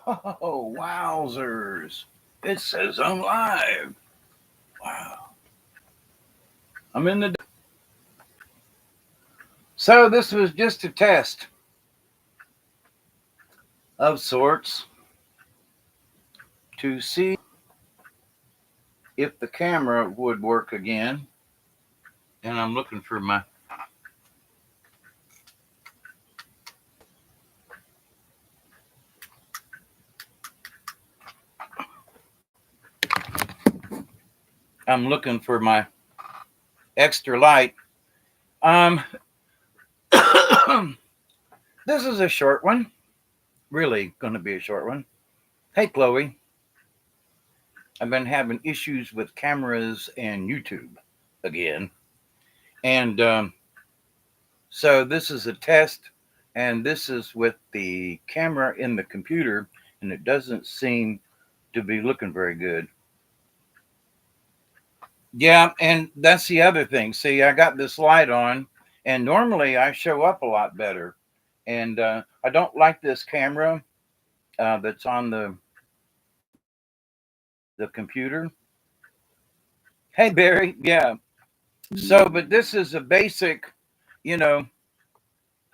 Oh, wowzers. It says I'm live. Wow. I'm in the. So, this was just a test of sorts to see if the camera would work again. And I'm looking for my. I'm looking for my extra light. Um, this is a short one. Really going to be a short one. Hey, Chloe. I've been having issues with cameras and YouTube again. And so this is a test, and this is with the camera in the computer, and it doesn't seem to be looking very good. Yeah, and that's the other thing. See, I got this light on, and normally I show up a lot better. And I don't like this camera that's on the computer. Hey, Barry. Yeah. So, but this is a basic, you know,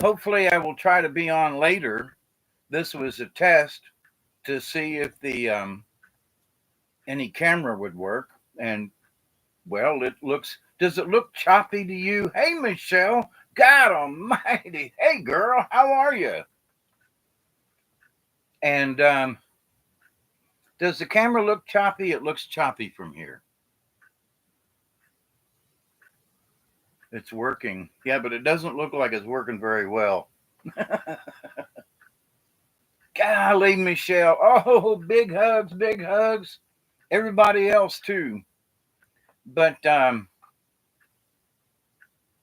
hopefully I will try to be on later. This was a test to see if the any camera would work. And well, it looks. Does it look choppy to you? Hey, Michelle. God Almighty. Hey, girl. How are you? And does the camera look choppy? It looks choppy from here. It's working. Yeah, but it doesn't look like it's working very well. Golly, Michelle. Oh, big hugs, big hugs. Everybody else too. But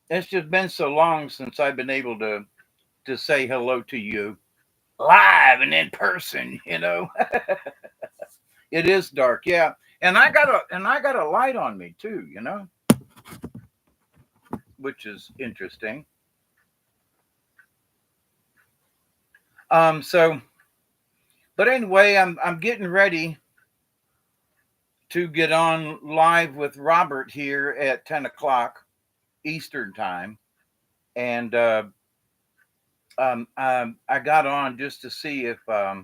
it's just been so long since I've been able to say hello to you live and in person. It is dark, yeah. And I got a light on me too, which is interesting. So but anyway, I'm getting ready to get on live with Robert here at 10 o'clock Eastern time. And I got on just to see if I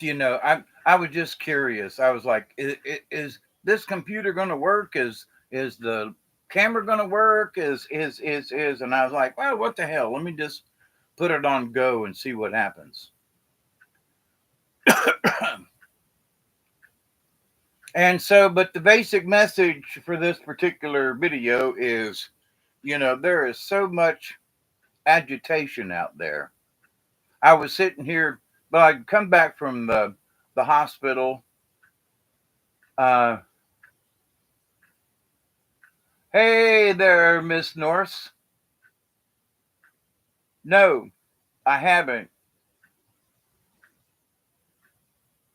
was just curious. I was like, is this computer going to work? Is the camera going to work? Is? And I was like, well, what the hell? Let me just put it on go and see what happens. And so, but the basic message for this particular video is, there is so much agitation out there. I was sitting here, but I'd come back from the hospital. Uh, hey there, Miss Norse. No, I haven't.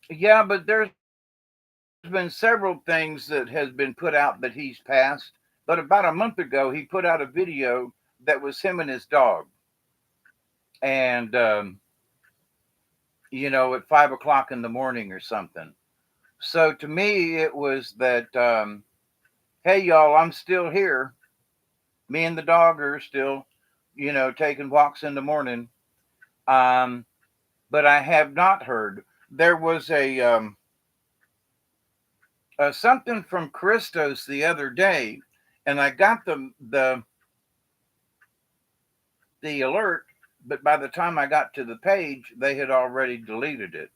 Yeah, but there's been several things that has been put out that he's passed. But about a month ago, he put out a video that was him and his dog, and at 5 o'clock in the morning or something. So to me, it was that, hey, y'all, I'm still here. Me and the dog are still, taking walks in the morning. Um, but I have not heard. There was a something from Christos the other day, and I got the alert, but by the time I got to the page, they had already deleted it.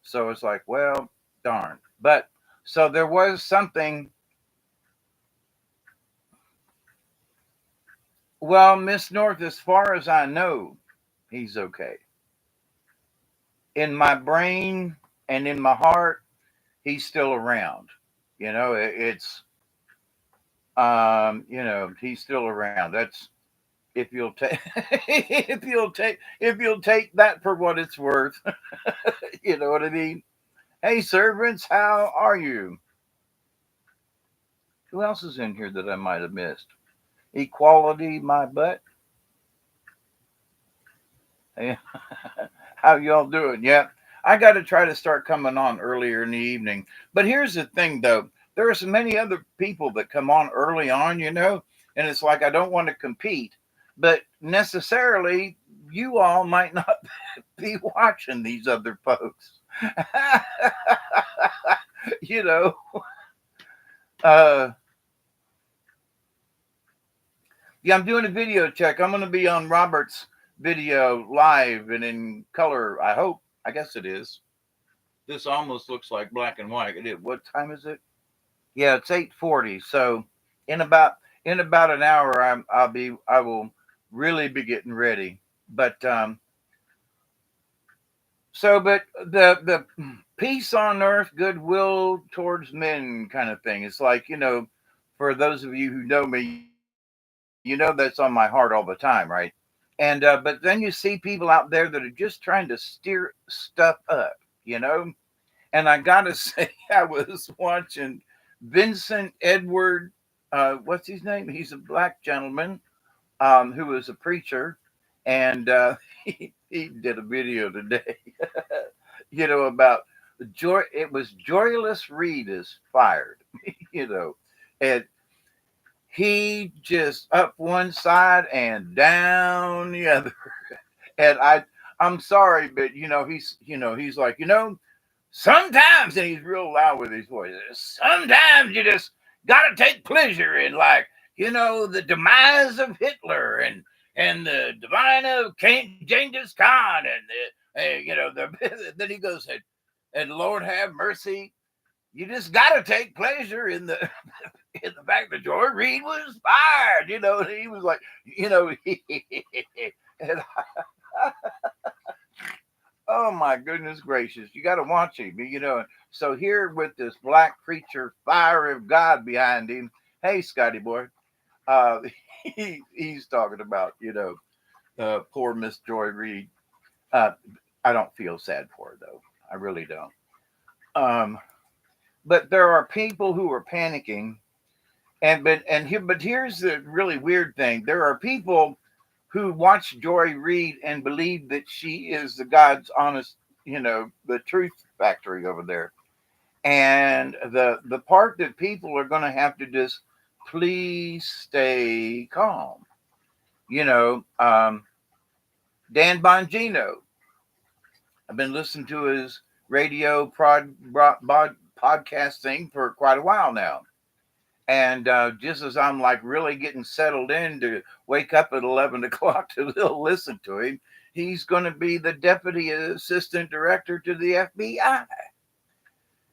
So it's like, well, darn. But so there was something. Well, Miss North, as far as I know, he's okay. In my brain and in my heart, he's still around. It's he's still around. That's if you'll take if you'll take that for what it's worth. You know what I mean? Hey, servants, how are you? Who else is in here that I might have missed? Equality, my butt. Hey, how y'all doing? Yeah, I got to try to start coming on earlier in the evening. But here's the thing, though. There are so many other people that come on early on, and it's like I don't want to compete, but necessarily you all might not be watching these other folks. you know, uh, yeah, I'm doing a video check. I'm going to be on Robert's video live and in color. I hope. I guess it is. This almost looks like black and white. It is. What time is it? Yeah, it's 8:40. So in about an hour, I will really be getting ready. But but the peace on earth, goodwill towards men kind of thing. It's like for those of you who know me, that's on my heart all the time, right? And but then you see people out there that are just trying to steer stuff up, you know. And I gotta say, I was watching Vincent Edward. What's his name? He's a black gentleman who was a preacher, and he did a video today, about joy. It was Joyless Reed is fired, and he just up one side and down the other. And I'm sorry, but he's like, sometimes, and he's real loud with his voice. Sometimes you just gotta take pleasure in, like, the demise of Hitler and the divine of King Genghis Khan and then he goes, and Lord have mercy. You just gotta take pleasure in the in the fact that Joy Reid was fired. And he was like, and oh my goodness gracious, you got to watch him. So here with this black preacher, fire of God behind him. Hey, Scotty boy, uh, he's talking about poor Miss Joy Reid. Uh, I don't feel sad for her though. I really don't. Um, but there are people who are panicking, but here's the really weird thing: there are people who watch Joy Reid and believe that she is the God's honest, the truth factory over there. And the part that people are going to have to just please stay calm. Dan Bongino. I've been listening to his radio podcast thing for quite a while now. And just as I'm like really getting settled in to wake up at 11 o'clock to listen to him, he's going to be the deputy assistant director to the FBI.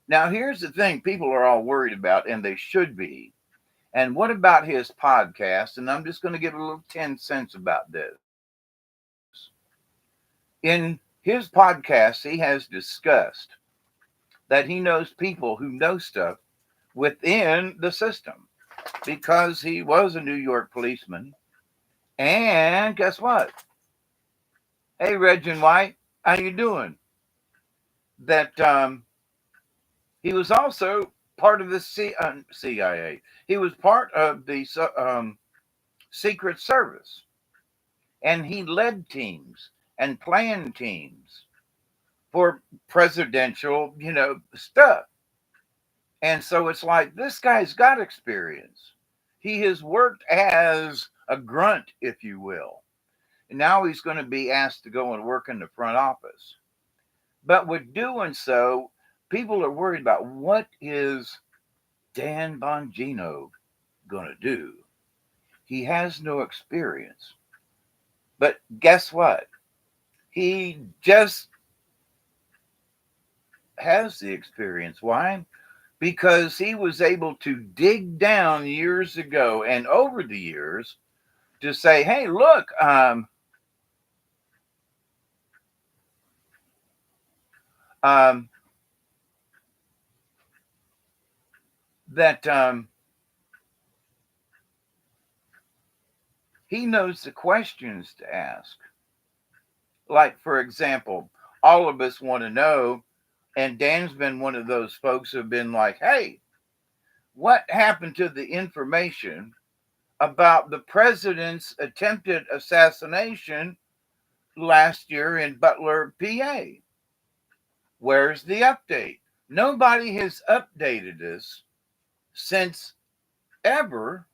Now, here's the thing people are all worried about, and they should be. And what about his podcast? And I'm just going to give a little 10 cents about this. In his podcast, he has discussed that he knows people who know stuff within the system because he was a New York policeman. And guess what? Hey, Regin White, how you doing? That he was also part of the CIA. He was part of the Secret Service, and he led teams and planned teams for presidential, stuff. And so it's like this guy's got experience. He has worked as a grunt, if you will. And now he's going to be asked to go and work in the front office. But with doing so, people are worried about what is Dan Bongino going to do. He has no experience. But guess what? He just has the experience. Why? Because he was able to dig down years ago and over the years to say, hey, look, that he knows the questions to ask. Like, for example, all of us want to know, and Dan's been one of those folks who've been like, hey, what happened to the information about the president's attempted assassination last year in Butler, PA. Where's the update? Nobody has updated us since ever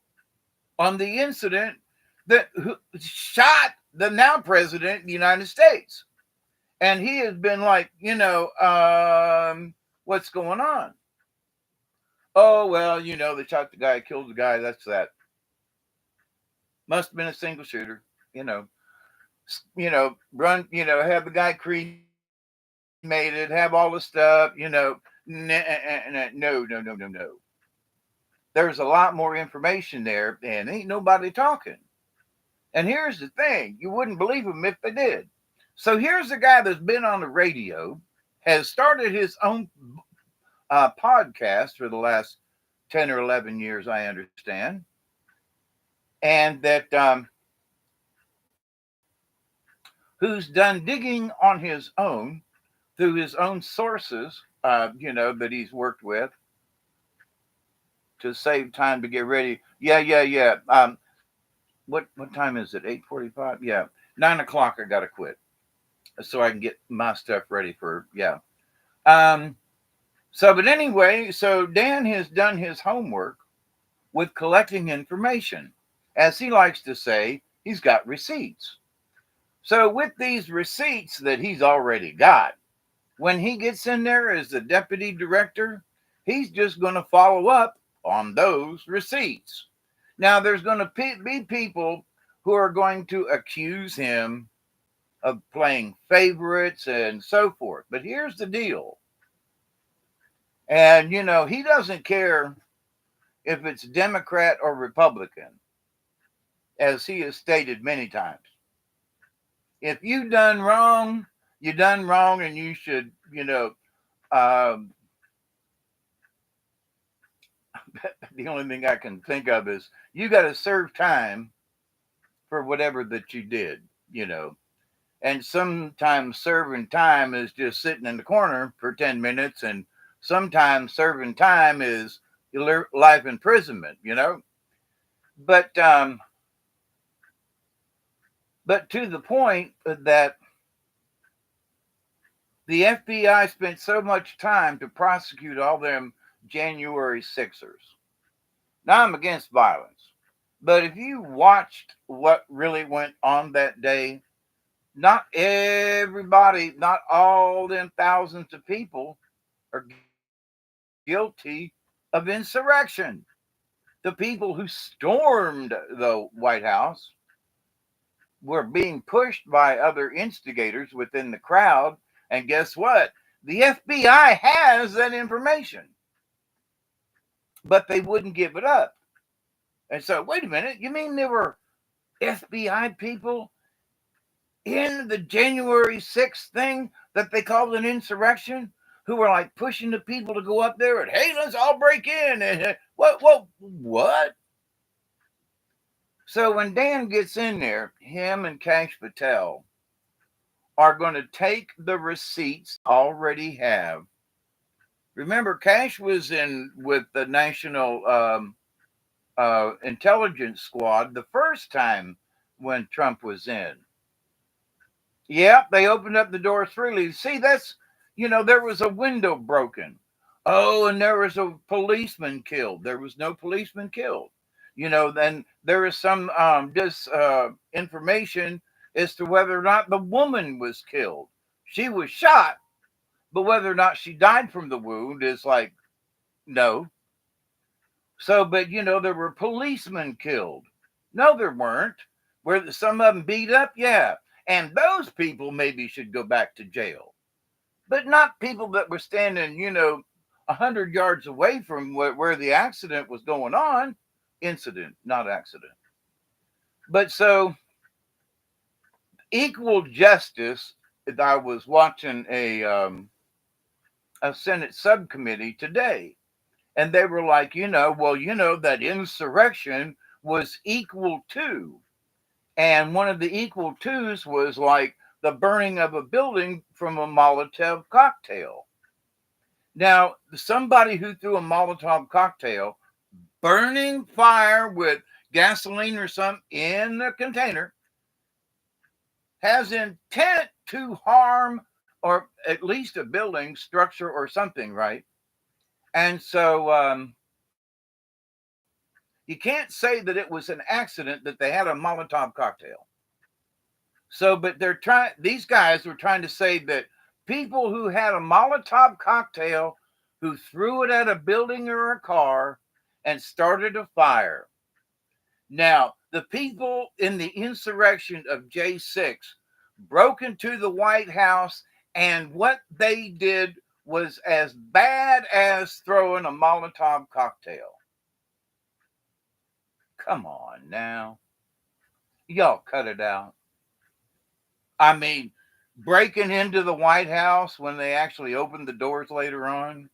on the incident that shot the now president of the United States. And he has been like, what's going on? Oh, well, they shot the guy, killed the guy. That's that. Must have been a single shooter, run, have the guy cremated, have all the stuff, no. There's a lot more information there, and ain't nobody talking. And here's the thing, you wouldn't believe them if they did. So here's a guy that's been on the radio, has started his own podcast for the last 10 or 11 years, I understand. And that who's done digging on his own through his own sources, that he's worked with to save time to get ready. Yeah. What time is it? 8:45? Yeah. 9:00 I gotta quit. So I can get my stuff ready for but anyway, so Dan has done his homework with collecting information. As he likes to say, he's got receipts. So with these receipts that he's already got, when he gets in there as the deputy director, he's just going to follow up on those receipts. Now, there's going to be people who are going to accuse him of playing favorites and so forth. But here's the deal. And, he doesn't care if it's Democrat or Republican, as he has stated many times. If you done wrong, you done wrong, and you should, the only thing I can think of is you got to serve time for whatever that you did, And sometimes serving time is just sitting in the corner for 10 minutes, and sometimes serving time is life imprisonment, But to the point that the FBI spent so much time to prosecute all them January 6ers. Now, I'm against violence, but if you watched what really went on that day, not everybody, not all them thousands of people are guilty of insurrection. The people who stormed the White House were being pushed by other instigators within the crowd. And guess what? The FBI has that information, but they wouldn't give it up. And so, wait a minute, you mean there were FBI people in the January 6th thing that they called an insurrection who were like pushing the people to go up there and, hey, let's all break in? And what? So when Dan gets in there, him and Kash Patel are going to take the receipts already have. Remember, Kash was in with the National Intelligence Squad the first time when Trump was in. Yeah, they opened up the doors freely. See, that's, there was a window broken. Oh, and there was a policeman killed. There was no policeman killed. Then there is some information as to whether or not the woman was killed. She was shot, but whether or not she died from the wound is like, no. So, but there were policemen killed. No, there weren't. Were some of them beat up? Yeah. And those people maybe should go back to jail. But not people that were standing, 100 yards away from where the accident was going on. Incident, not accident. But so, equal justice, I was watching a Senate subcommittee today, and they were like, that insurrection was equal to. And one of the equal twos was like the burning of a building from a Molotov cocktail. Now, somebody who threw a Molotov cocktail, burning fire with gasoline or something in the container, has intent to harm or at least a building structure or something, right? And so you can't say that it was an accident that they had a Molotov cocktail. So, but these guys were trying to say that people who had a Molotov cocktail, who threw it at a building or a car and started a fire. Now, the people in the insurrection of J6 broke into the White House, and what they did was as bad as throwing a Molotov cocktail. Come on now. Y'all cut it out. I mean, breaking into the White House when they actually opened the doors later on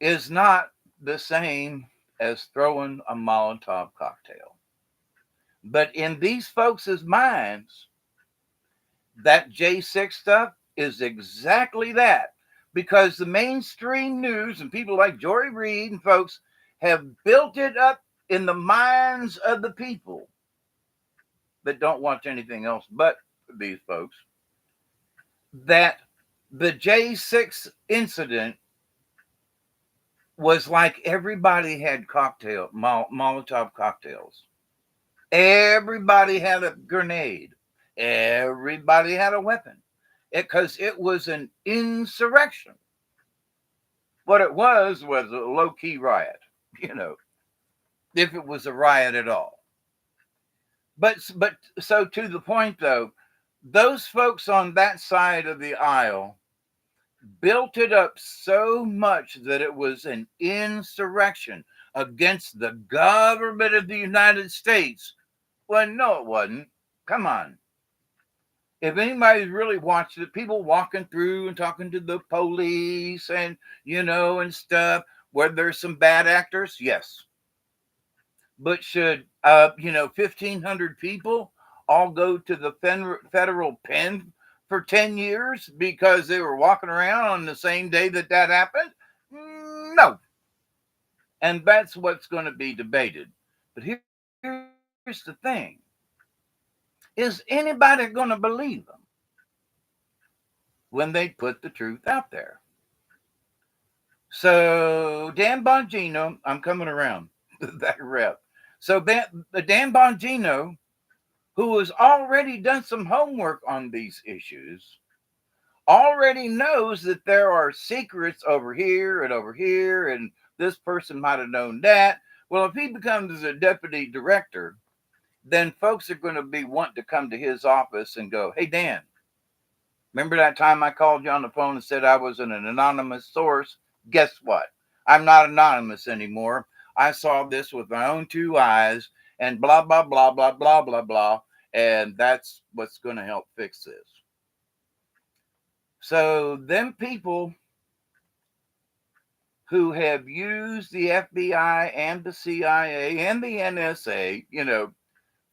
is not the same as throwing a Molotov cocktail. But in these folks' minds, that J6 stuff is exactly that, because the mainstream news and people like Jory Reid and folks have built it up in the minds of the people that don't watch anything else but these folks, that the J6 incident was like everybody had Molotov cocktails. Everybody had a grenade. Everybody had a weapon, because it was an insurrection. What it was a low-key riot, if it was a riot at all. But so to the point, though, those folks on that side of the aisle built it up so much that it was an insurrection against the government of the United States. Well, no, it wasn't. Come on. If anybody's really watched it, people walking through and talking to the police and, and stuff, where there's some bad actors, yes. But should, 1,500 people all go to the federal pen for 10 years because they were walking around on the same day that happened? No. And that's what's going to be debated. But here's the thing. Is anybody going to believe them when they put the truth out there? So Dan Bongino, I'm coming around that rep. So Dan Bongino, who has already done some homework on these issues, already knows that there are secrets over here, and this person might have known that. Well, if he becomes a deputy director, then folks are going to be wanting to come to his office and go, hey, Dan, remember that time I called you on the phone and said I was an anonymous source? Guess what? I'm not anonymous anymore. I saw this with my own two eyes and blah, blah, blah, blah, blah, blah, blah. And that's what's going to help fix this. So them people who have used the FBI and the CIA and the NSA,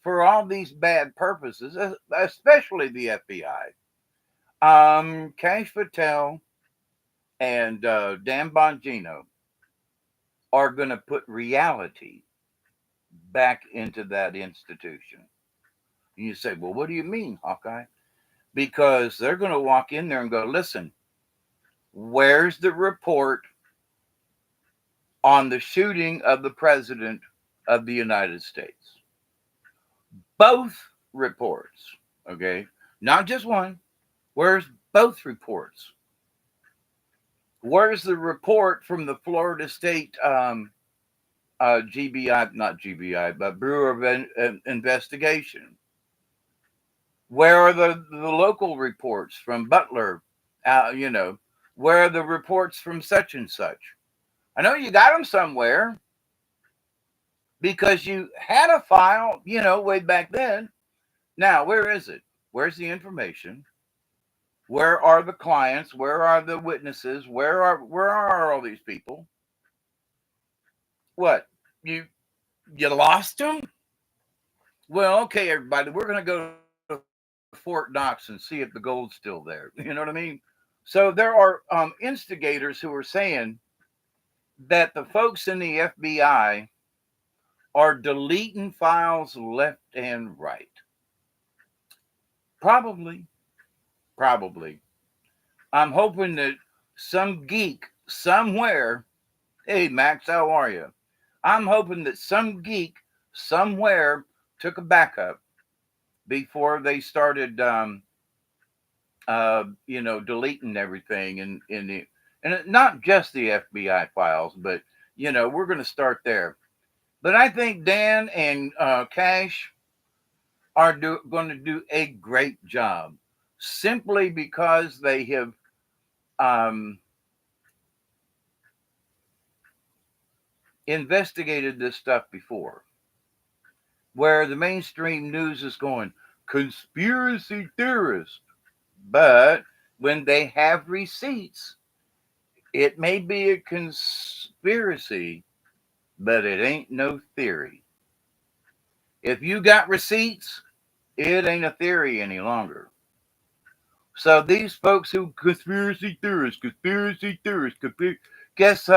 for all these bad purposes, especially the FBI, Kash Patel and Dan Bongino are going to put reality back into that institution. And you say, well, what do you mean, Hawkeye? Because they're going to walk in there and go, listen, where's the report on the shooting of the president of the United States? Both reports, okay? Not just one. Where's both reports? Where's the report from the Florida State GBI, not GBI, but Bureau of Investigation? Where are the local reports from Butler? Where are the reports from such and such? I know you got them somewhere because you had a file, way back then. Now, where is it? Where's the information? Where are the clients? Where are the witnesses? Where are all these people? What? You lost them? Well, okay, everybody, we're going to go to Fort Knox and see if the gold's still there. You know what I mean? So there are instigators who are saying that the folks in the FBI are deleting files left and right. Probably. Probably. I'm hoping that some geek somewhere, hey, Max, how are you? I'm hoping that some geek somewhere took a backup before they started, deleting everything not just the FBI files, but, we're going to start there. But I think Dan and Cash are going to do a great job simply because they have um, investigated this stuff before, where the mainstream news is going conspiracy theorist. But when they have receipts, it may be a conspiracy, but it ain't no theory. If you got receipts, it ain't a theory any longer. So these folks who conspiracy theorists, guess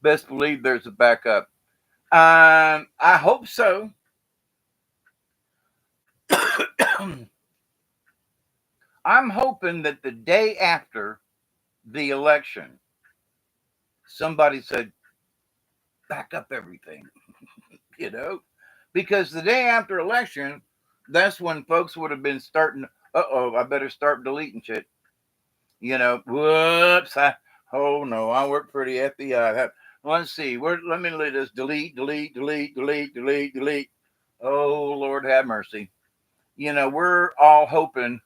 best believe there's a backup. I hope so. I'm hoping that the day after the election, somebody said, back up everything, you know, because the day after election, that's when folks would have been starting, I better start deleting shit. Whoops. Oh no, I work for the FBI. Let's see, let me let this delete, delete, delete, delete, delete, delete. Oh, Lord have mercy. We're all hoping.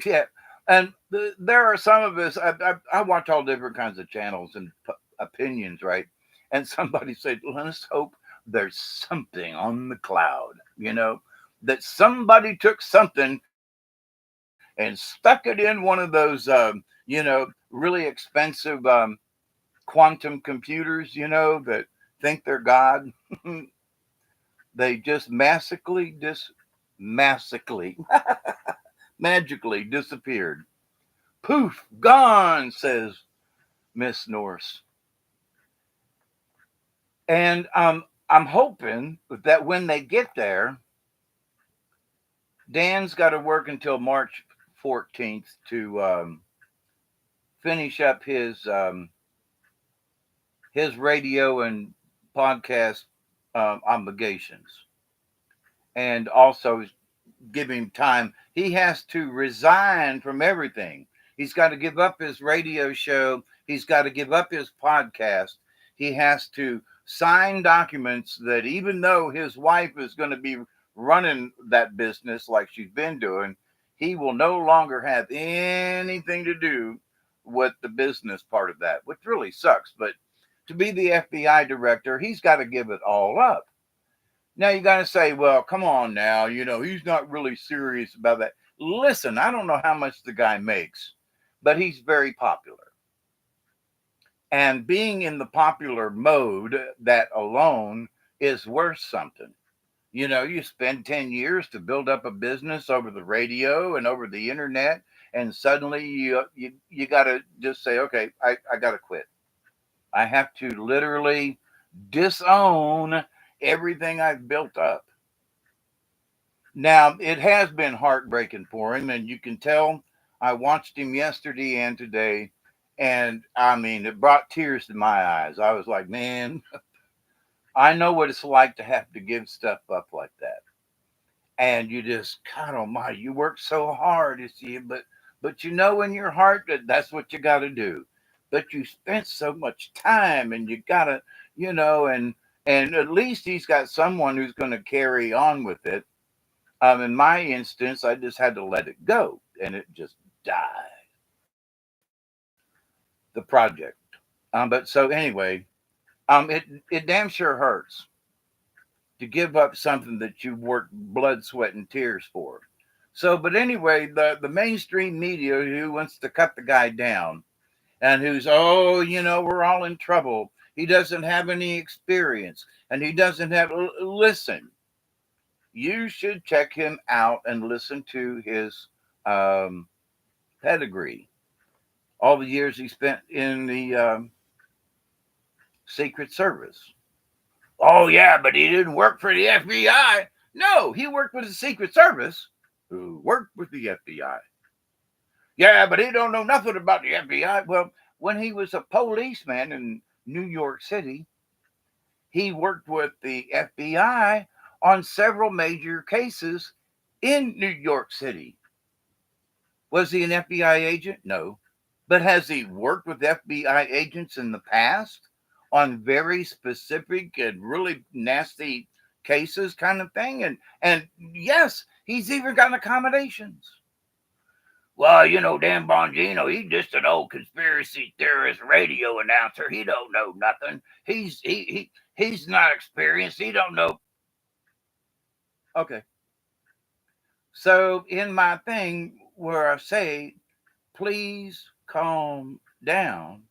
Yeah. And there are some of us, I watch all different kinds of channels and opinions, right? And somebody said, let us hope there's something on the cloud, that somebody took something and stuck it in one of those, really expensive quantum computers, that think they're God. They just massically, magically disappeared. Poof, gone, says Miss Norse. And I'm hoping that when they get there, Dan's got to work until March 14th to finish up his radio and podcast obligations, and also give him time. He has to resign from everything. He's got to give up his radio show. He's got to give up his podcast. He has to sign documents that even though his wife is going to be running that business like she's been doing, he will no longer have anything to do with the business part of that, which really sucks. But to be the FBI director, he's got to give it all up. Now you got to say, well, come on now, he's not really serious about that. Listen, I don't know how much the guy makes, but he's very popular. And being in the popular mode, that alone is worth something. You spend 10 years to build up a business over the radio and over the internet, and suddenly you got to just say, okay, I got to quit. I have to literally disown everything I've built up. Now, it has been heartbreaking for him, and you can tell. I watched him yesterday and today, and I mean, it brought tears to my eyes. I was like, man, I know what it's like to have to give stuff up like that. And you just, God almighty, you work so hard, you see, but you know in your heart that that's what you got to do. But you spent so much time, and you got to, and at least he's got someone who's going to carry on with it. In my instance, I just had to let it go, and it just died. The project. But so anyway, it damn sure hurts to give up something that you've worked blood, sweat, and tears for. So, but anyway, the mainstream media who wants to cut the guy down and who's, we're all in trouble. He doesn't have any experience, and he doesn't have. Listen, you should check him out and listen to his pedigree, all the years he spent in the Secret Service. Oh, yeah, but he didn't work for the FBI. No, he worked with the Secret Service, who worked with the FBI. Yeah, but he don't know nothing about the FBI. Well, when he was a policeman in New York City, he worked with the FBI on several major cases in New York City. Was he an FBI agent? No. But has he worked with FBI agents in the past on very specific and really nasty cases kind of thing? And yes, he's even gotten accommodations. Well, Dan Bongino, he's just an old conspiracy theorist radio announcer. He don't know nothing. He's not experienced. He don't know. Okay. So in my thing where I say, please calm down.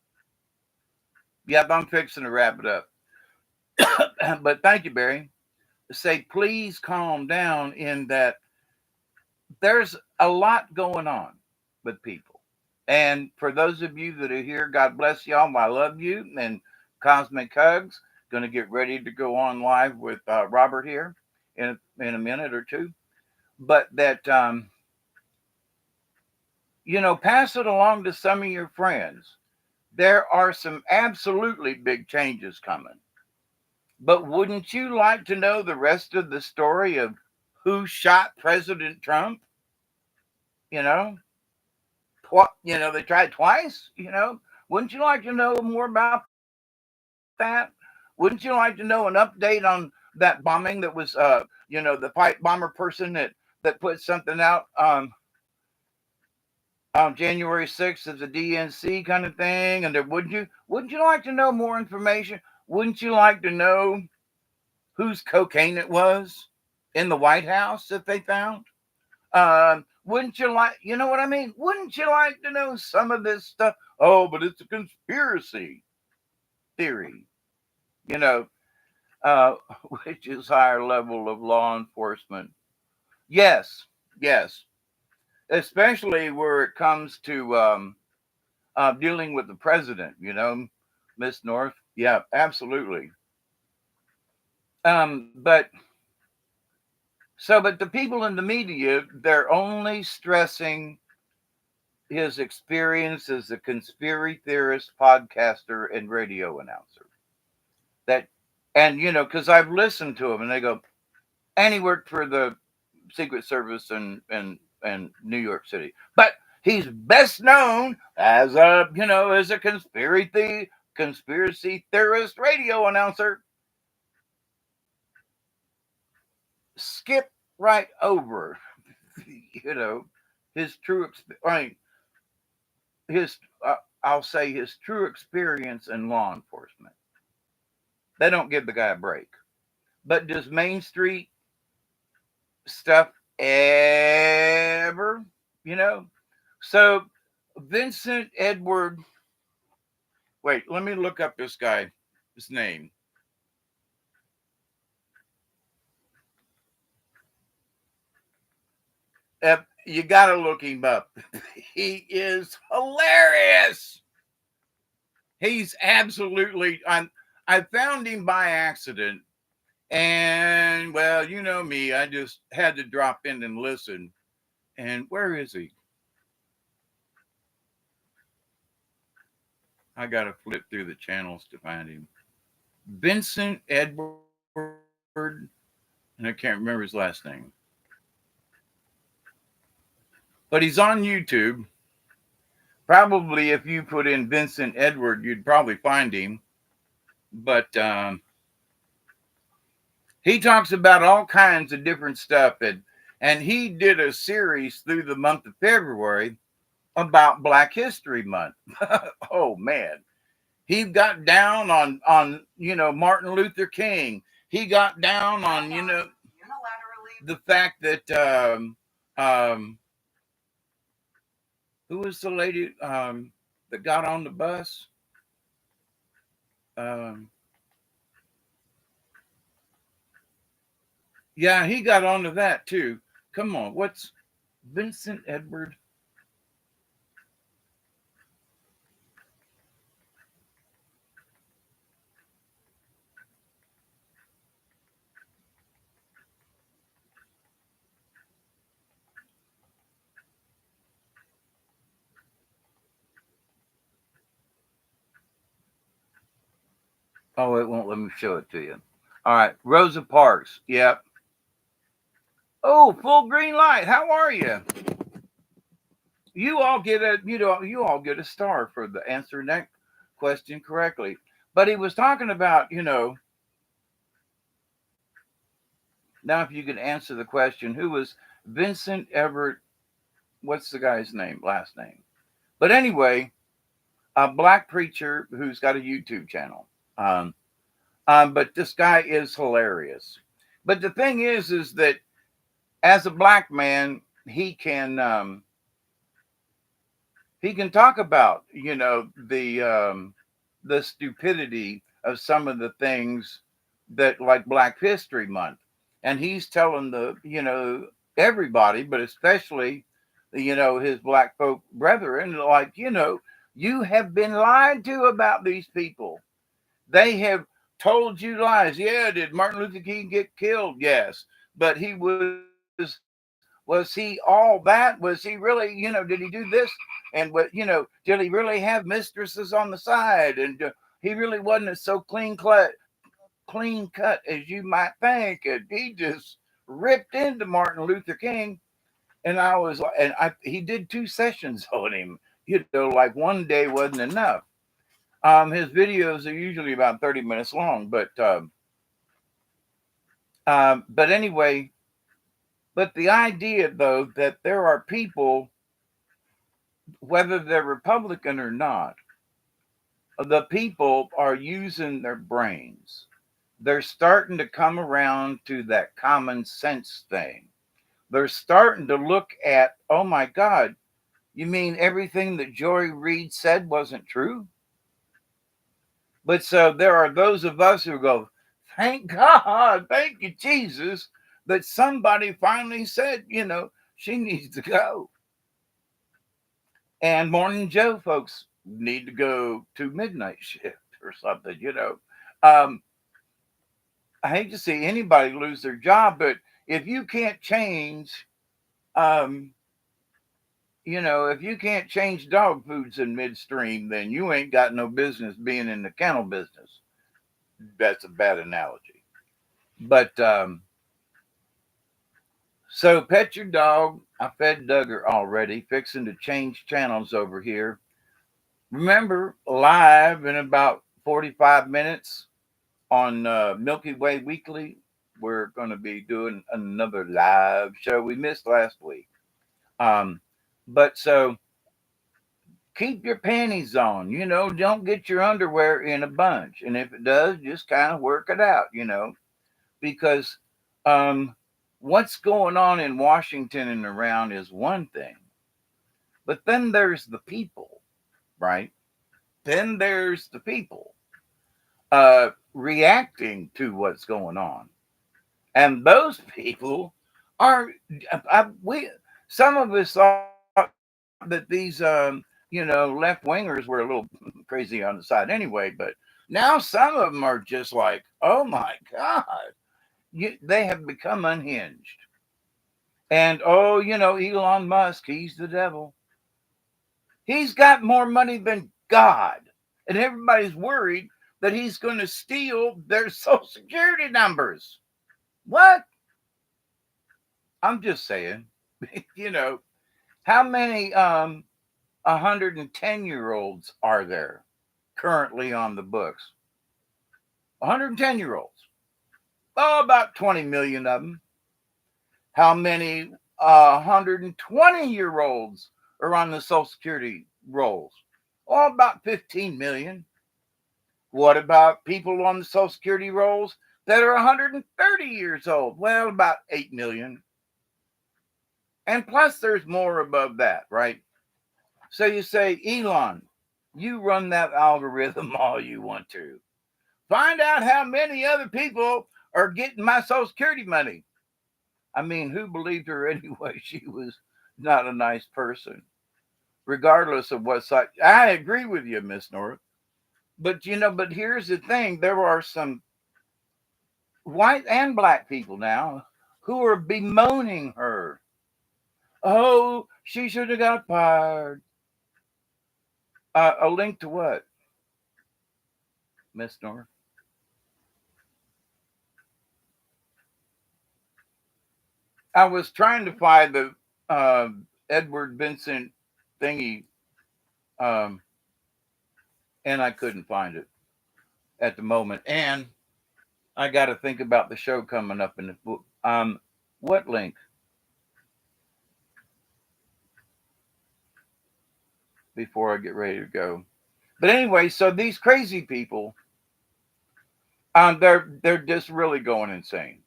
Yep, I'm fixing to wrap it up. But thank you, Barry. Say, please calm down in that there's a lot going on with people. And for those of you that are here, God bless y'all. I love you. And Cosmic Hugs. Going to get ready to go on live with Robert here in a minute or two. But that, pass it along to some of your friends. There are some absolutely big changes coming. But wouldn't you like to know the rest of the story of who shot President Trump? You know, they tried twice. Wouldn't you like to know more about that? Wouldn't you like to know an update on that bombing that was, the fight bomber person that put something out on January 6th as a DNC kind of thing? And wouldn't you like to know more information? Wouldn't you like to know whose cocaine it was in the White House that they found? Wouldn't you like, you know what I mean? Wouldn't you like to know some of this stuff? Oh, but it's a conspiracy theory, you know, uh, which is higher level of law enforcement. Yes, yes, especially where it comes to dealing with the president, Miss North. Yeah, absolutely. But the people in the media, they're only stressing his experience as a conspiracy theorist, podcaster, and radio announcer. That, and because I've listened to him, and they go, and he worked for the Secret Service and New York City, but he's best known as a conspiracy theorist radio announcer. Skip right over, his true. I mean, his I'll say his true experience in law enforcement. They don't give the guy a break. But does Main Street stuff ever, you know? So Vincent Edward, wait, let me look up this guy, his name. You got to look him up. He is hilarious. He's absolutely, I found him by accident. And well, you know me, I just had to drop in and listen. And where is he? I got to flip through the channels to find him. Vincent Edward, and I can't remember his last name. But he's on YouTube. Probably if you put in Vincent Edward, you'd probably find him. But he talks about all kinds of different stuff. And he did a series through the month of February about Black History Month. Oh, man. He got down on Martin Luther King. He got down on the fact that who was the lady that got on the bus? Um, yeah, he got onto that too. Come on, what's Vincent Edward? Oh, it won't let me show it to you. All right, Rosa Parks. Yep. Oh, full green light. How are you? You all get a star for the answering that question correctly. But he was talking about, now if you could answer the question, who was Vincent Everett? What's the guy's name? Last name. But anyway, a black preacher who's got a YouTube channel. Um, but this guy is hilarious. But the thing is that as a black man, he can talk about the stupidity of some of the things that, like Black History Month, and he's telling everybody, but especially his black folk brethren, like, you have been lied to about these people. They have told you lies. Yeah, did Martin Luther King get killed? Yes, but was he all that? Was he really, did he do this? And what, did he really have mistresses on the side? And he really wasn't so clean cut as you might think. And he just ripped into Martin Luther King. And he did 2 sessions on him. Like one day wasn't enough. His videos are usually about 30 minutes long, but anyway, but the idea though that there are people, whether they're Republican or not, the people are using their brains. They're starting to come around to that common sense thing. They're starting to look at, oh my God, you mean everything that Joy Reid said wasn't true? But so there are those of us who go, thank God, thank you, Jesus, that somebody finally said, she needs to go. And Morning Joe folks need to go to midnight shift or something, Um, I hate to see anybody lose their job, but if you can't change, um, if you can't change dog foods in midstream, then you ain't got no business being in the kennel business. That's a bad analogy. But so pet your dog. I fed Duggar already, fixing to change channels over here. Remember, live in about 45 minutes on Milky Way Weekly, we're going to be doing another live show we missed last week. Um, but so keep your panties on, don't get your underwear in a bunch. And if it does, just kind of work it out, because um, what's going on in Washington and around is one thing, but then there's the people, right? Then there's the people reacting to what's going on, and those people are we. Some of us thought that these left wingers were a little crazy on the side anyway, but now some of them are just like, oh my God, they have become unhinged. And oh, Elon Musk, he's the devil. He's got more money than God. And everybody's worried that he's going to steal their Social Security numbers. What? I'm just saying, how many 110-year-olds are there currently on the books? 110-year-olds. Oh, about 20 million of them. How many 120-year-olds are on the Social Security rolls? Oh, about 15 million. What about people on the Social Security rolls that are 130 years old? Well, about 8 million. And plus, there's more above that, right? So you say, Elon, you run that algorithm all you want to. Find out how many other people are getting my Social Security money. I mean, who believed her anyway? She was not a nice person, regardless of what side. I agree with you, Miss North. But but here's the thing: there are some white and black people now who are bemoaning her. Oh, she should have got fired. A link to what, Miss North? I was trying to find the uh, Edward Vincent thingy, um, and I couldn't find it at the moment. And I got to think about the show coming up in the book. What link before I get ready to go? But anyway, so these crazy people, they're just really going insane.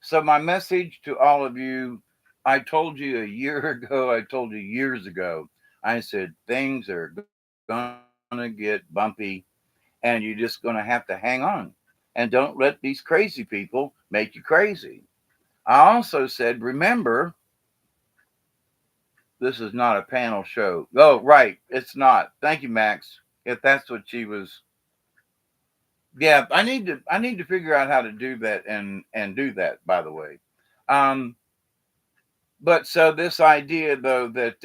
So my message to all of you, I told you a year ago, I told you years ago, I said things are gonna get bumpy, and you're just gonna have to hang on, and don't let these crazy people make you crazy. I also said, remember, this is not a panel show. Oh, right, it's not. Thank you, Max. If that's what she was, yeah, I need to figure out how to do that and do that. By the way, um, but so this idea though that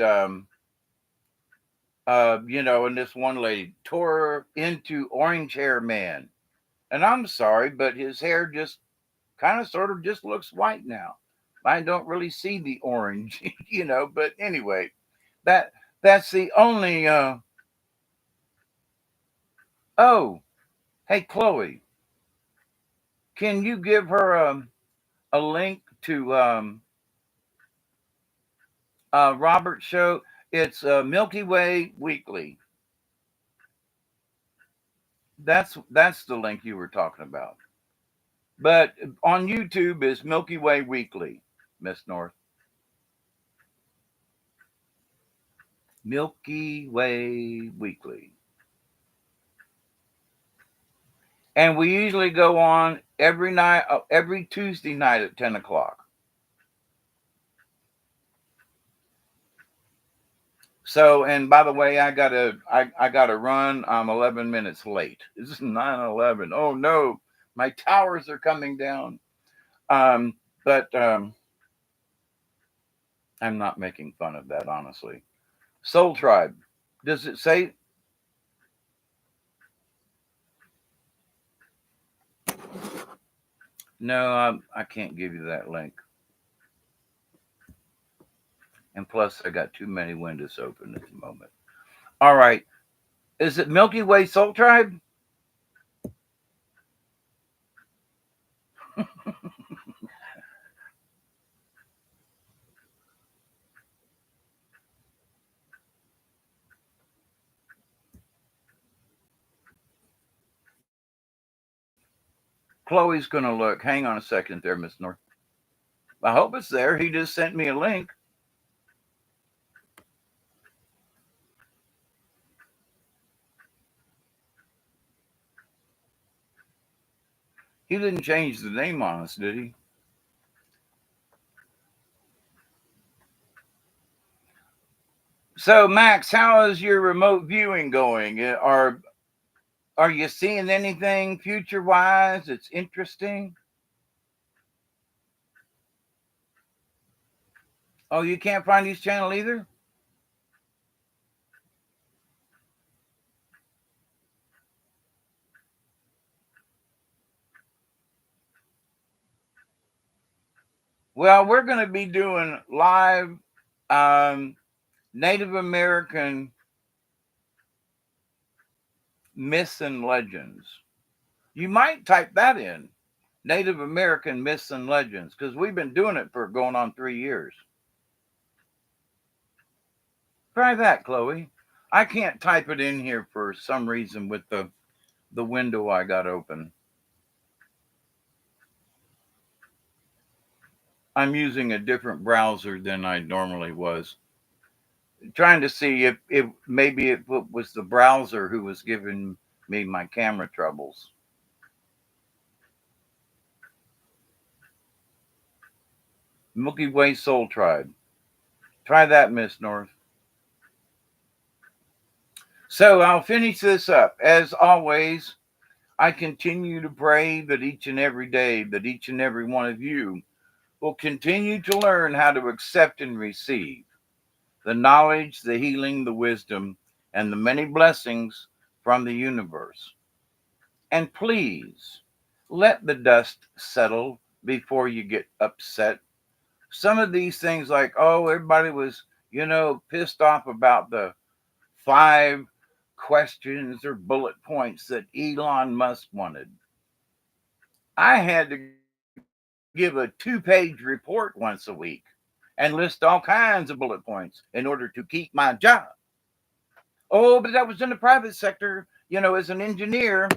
and this one lady tore into orange hair man, and I'm sorry, but his hair just kind of sort of just looks white now. I don't really see the orange, But anyway, that that's the only. Oh, hey Chloe, can you give her a link to Robert's show? It's Milky Way Weekly. That's the link you were talking about. But on YouTube is Milky Way Weekly, Miss North. Milky Way Weekly. And we usually go on every night, every Tuesday night at 10 o'clock. So, and by the way, I gotta run. I'm 11 minutes late. This is 9:11. Oh no, my towers are coming down. Um, but I'm not making fun of that, honestly. Soul Tribe. Does it say? No, I can't give you that link. And plus, I got too many windows open at the moment. All right. Is it Milky Way Soul Tribe? Chloe's going to look. Hang on a second there, Miss North. I hope it's there. He just sent me a link. He didn't change the name on us, did he? So, Max, how is your remote viewing going? Are you seeing anything future wise? It's interesting. Oh, you can't find his channel either? Well, we're going to be doing live um, Native American myths and legends. You might type that in, Native American myths and legends, because we've been doing it for going on 3 years. Try that, Chloe. I can't type it in here for some reason with the window I got open. I'm using a different browser than I normally was. Trying to see if maybe it was the browser who was giving me my camera troubles. Milky Way Soul Tribe. Try that, Miss North. So I'll finish this up. As always, I continue to pray that each and every day, that each and every one of you will continue to learn how to accept and receive the knowledge, the healing, the wisdom, and the many blessings from the universe. And please let the dust settle before you get upset. some of these things, like, oh, everybody was, pissed off about the 5 questions or bullet points that Elon Musk wanted. I had to give a 2-page report once a week and list all kinds of bullet points in order to keep my job. Oh, but that was in the private sector. As an engineer,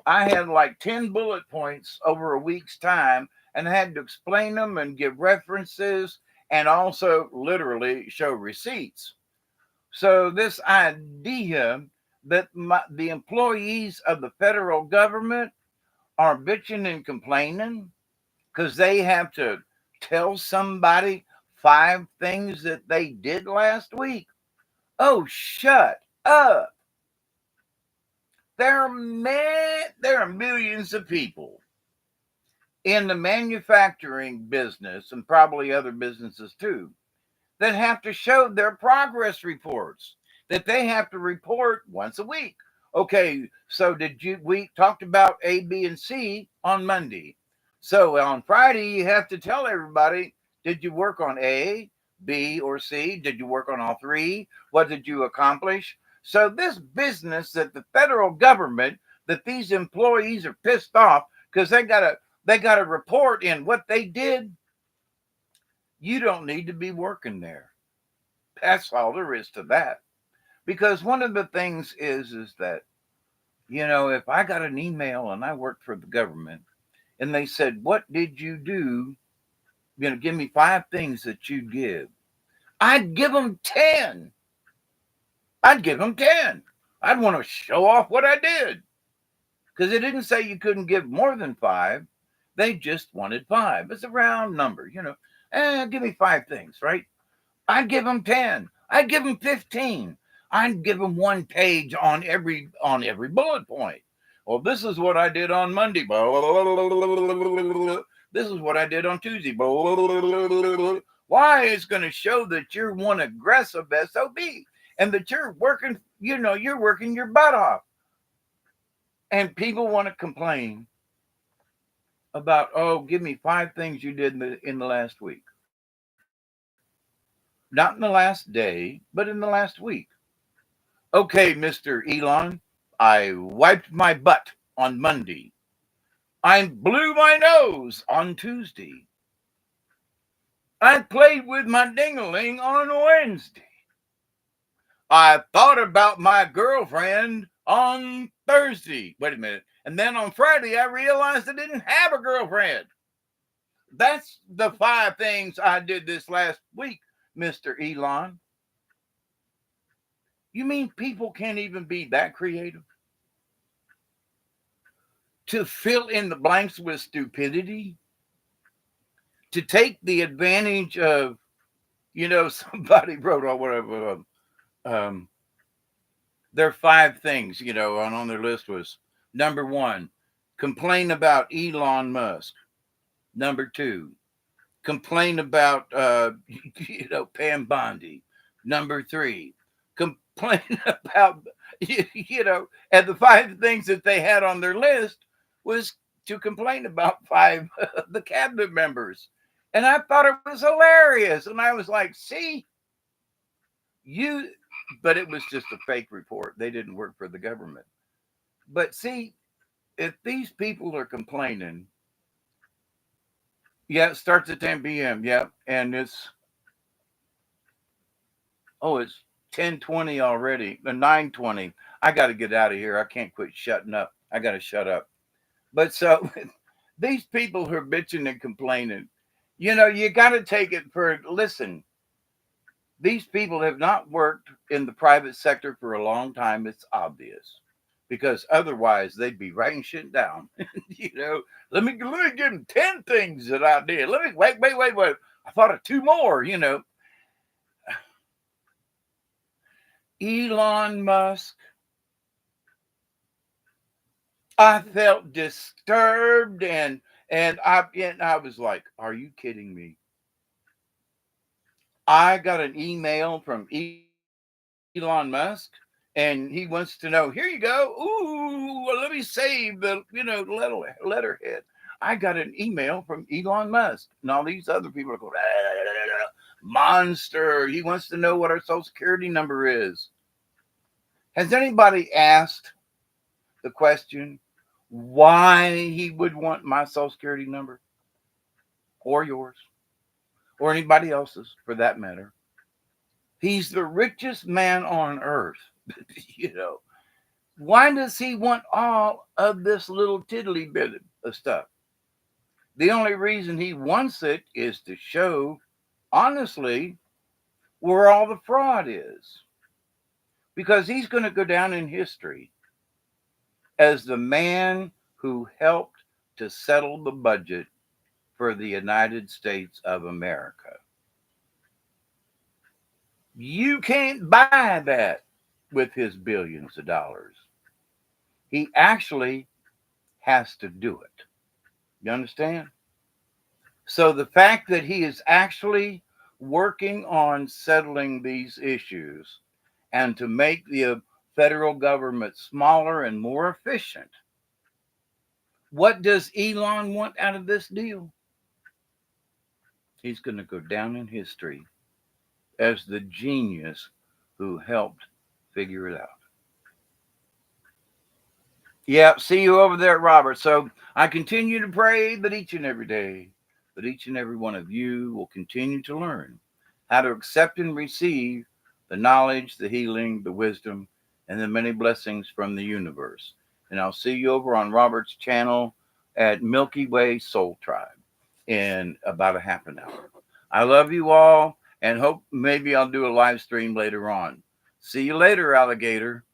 I had like 10 bullet points over a week's time and had to explain them and give references and also literally show receipts. So, this idea that the employees of the federal government are bitching and complaining because they have to tell somebody 5 things that they did last week. Oh, shut up. There are millions of people in the manufacturing business and probably other businesses too that have to show their progress reports that they have to report once a week. Okay, so we talked about A, B, and C on Monday. So on Friday, you have to tell everybody, did you work on A, B, or C? Did you work on all 3? What did you accomplish? So this business that the federal government, that these employees are pissed off because they gotta report in what they did. You don't need to be working there. That's all there is to that. Because one of the things is that, if I got an email and I worked for the government and they said, what did you do? Give me 5 things that you'd give. I'd give them 10. I'd give them 10. I'd want to show off what I did. Because they didn't say you couldn't give more than 5. They just wanted 5. It's a round number, give me 5 things, right? I'd give them 10. I'd give them 15. I'd give them 1 page on every bullet point. Well, this is what I did on Monday. This is what I did on Tuesday. Why? It's going to show that you're one aggressive SOB and that you're working, you're working your butt off. And people want to complain about, oh, give me 5 things you did in the last week. Not in the last day, but in the last week. Okay, Mr. Elon, I wiped my butt on Monday. I blew my nose on Tuesday. I played with my ding-a-ling on Wednesday. I thought about my girlfriend on Thursday. Wait a minute. And then on Friday, I realized I didn't have a girlfriend. That's the 5 things I did this last week, Mr. Elon. You mean people can't even be that creative? To fill in the blanks with stupidity? To take the advantage of, somebody wrote on whatever, their 5 things, on their list was number 1, complain about Elon Musk. Number 2, complain about, Pam Bondi. Number 3, complain about, and the 5 things that they had on their list was to complain about 5 of the cabinet members. And I thought it was hilarious. And I was like, see, but it was just a fake report. They didn't work for the government. But see, if these people are complaining, it starts at 10 p.m. And it's 10:20 already, 9:20. I got to get out of here. I can't quit shutting up. I got to shut up. But so these people who are bitching and complaining, you got to take it listen, these people have not worked in the private sector for a long time. It's obvious, because otherwise they'd be writing shit down. Let me give them 10 things that I did. Let me wait. I thought of 2 more, Elon Musk. I felt disturbed and I was like, are you kidding me? I got an email from Elon Musk and he wants to know, here you go. Ooh, well, let me save the, letterhead. I got an email from Elon Musk and all these other people are going, monster. He wants to know what our social security number is. Has anybody asked the question why he would want my social security number or yours or anybody else's for that matter? He's the richest man on earth. You know, why does he want all of this little tiddly bit of stuff? The only reason he wants it is to show, honestly, where all the fraud is. Because he's going to go down in history as the man who helped to settle the budget for the United States of America. You can't buy that with his billions of dollars. He actually has to do it. You understand? So the fact that he is actually working on settling these issues and to make the federal government smaller and more efficient, what does Elon want out of this deal? He's going to go down in history as the genius who helped figure it out. Yeah, see you over there, Robert. So I continue to pray that each and every day, that each and every one of you will continue to learn how to accept and receive the knowledge, the healing, the wisdom, and the many blessings from the universe. And I'll see you over on Robert's channel at Milky Way Soul Tribe in about a half an hour. I love you all and hope maybe I'll do a live stream later on. See you later, alligator.